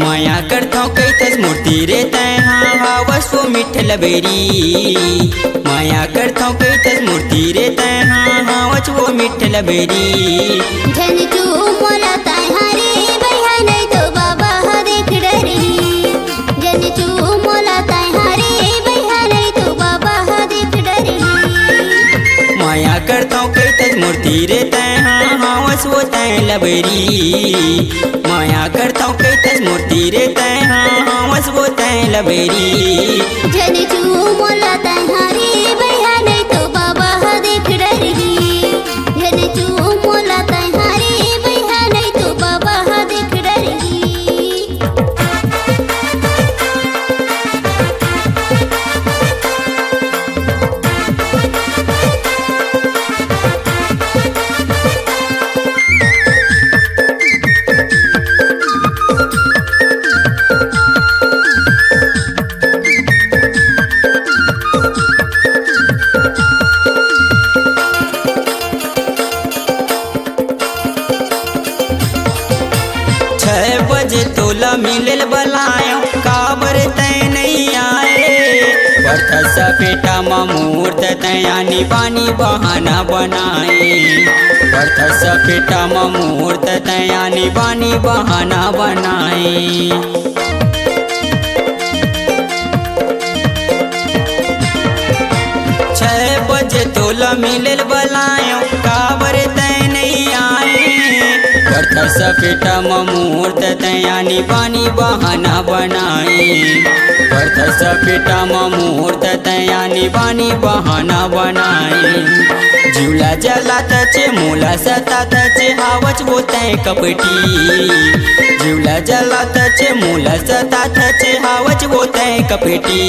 माया करथौ कैथस मूर्ति रे तै हाँ वसो मिठल बेरी। माया करथौ कैथस मूर्ति रे तै हाँ वसो मिठल बेरी। जन तू मोला ताय हारे भैया नहीं तो बाबा देख डरी। जन तू मोला ताय हारे भैया नहीं तो बाबा देख डरी। माया करथौ कैथस मूर्ति रे तै हाँ वसो तै लबेरी। माया करथौ कैथस मूर्ति रे तै हाँ वसो तै लबेरी। जन तू मोला ताय हारे भैया नहीं तो बाबा देख डरी। जन तू मोला ताय हारे भैया नहीं तो बाबा देख डरी। तोला मिलल बलायो काबर तै नहीं आए। वर्थ सपेटा मूर्त तयानी पानी बहाना बनाए। वर्थ सपेटा मूर्त तयानी पानी बहाना बनाए। 6 बजे तोला मिलल बलायो काबर तै नहीं आए। वर्थ सपेटा मूर्त तयानी पानी बहाना बनाए। वर्थ सपेटा मूर्त तयानी पानी बहाना बनाए। झूला जलात चे मोला सतात चे हावच बोतय कपटी। झूला जलात चे मोला सतात चे हावच बोतय कपटी।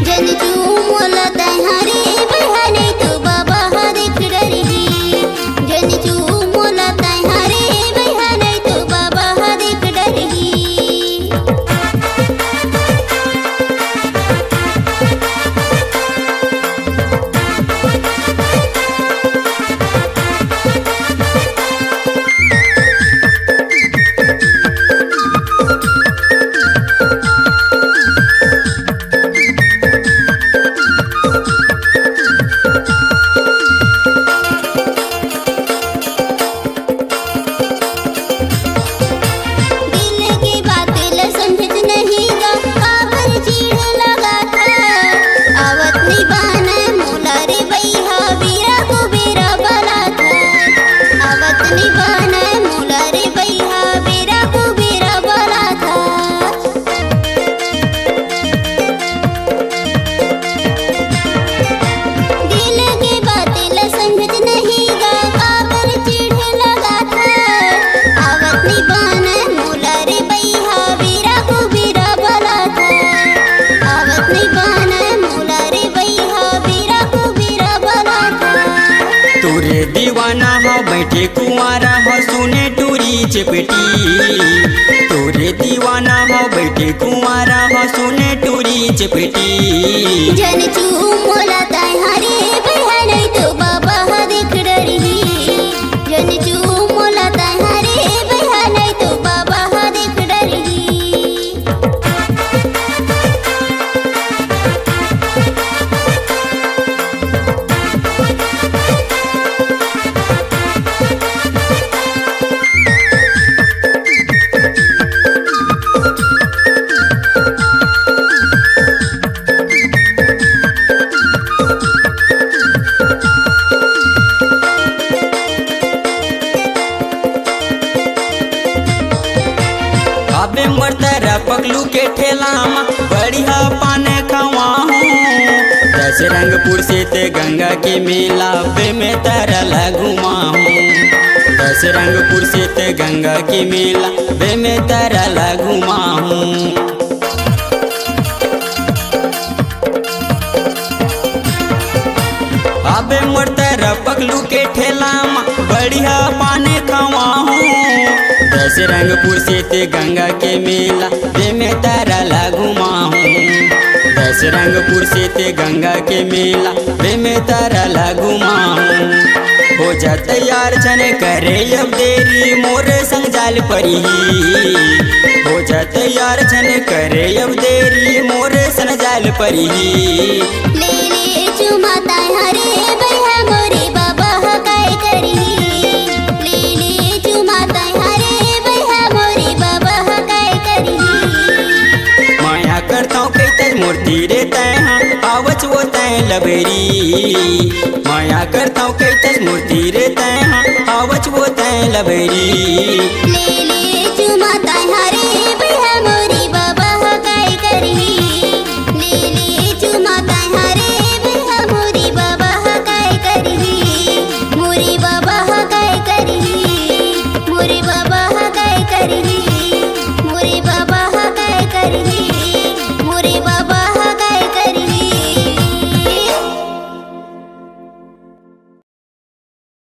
जन तू मोला ताय हारे भैया नहीं तो बाबा देख डरी। जन तू मोला ताय हारे भैया नहीं तो बाबा देख डरी। दीवाना हो बैठे कुंवारा हो सुने टूरी चपेटी। तोरे दीवाना हो बैठे कुंवारा हो सुने टूरी चपेटी। जन तू मोला ताय हारे भैया नहीं तो बाबा देख डरी। जन तू मोला ताय हारे भैया नहीं तो बाबा देख डरी। अबे मरतरा पगलू के ठेला बढ़िया पान खवाहूँ। दशरंगपुर से ते गंगा के मेला बे में तरला घुमाहूँ। दशरंगपुर से ते गंगा के मेला बे में तरला घुमाहूँ। बगलू के ठेला बढ़िया पाने खवा हूँ। दस रंगपुर से ते गंगा के मेला वे में तारा लागुमा हूँ। दस रंगपुर से ते गंगा के मेला वे में तारा लागुमा हूँ। हो जा तैयार छन करे अब देरी मोर संग जाल परी। हो जा तैयार छन करे अब देरी मोर संग जाल परी। ले ले चुमाता हरे भैया मोरे बाबा काय करी। ले ले चुमाता हरे भैया मोरे बाबा काय करी। माया करता हूँ कई तक मूर्ति रे तय आवच वो तय लबेरी। माया करता हूँ कई तक मूर्ति रे तय आवच वो तय लबेरी। ले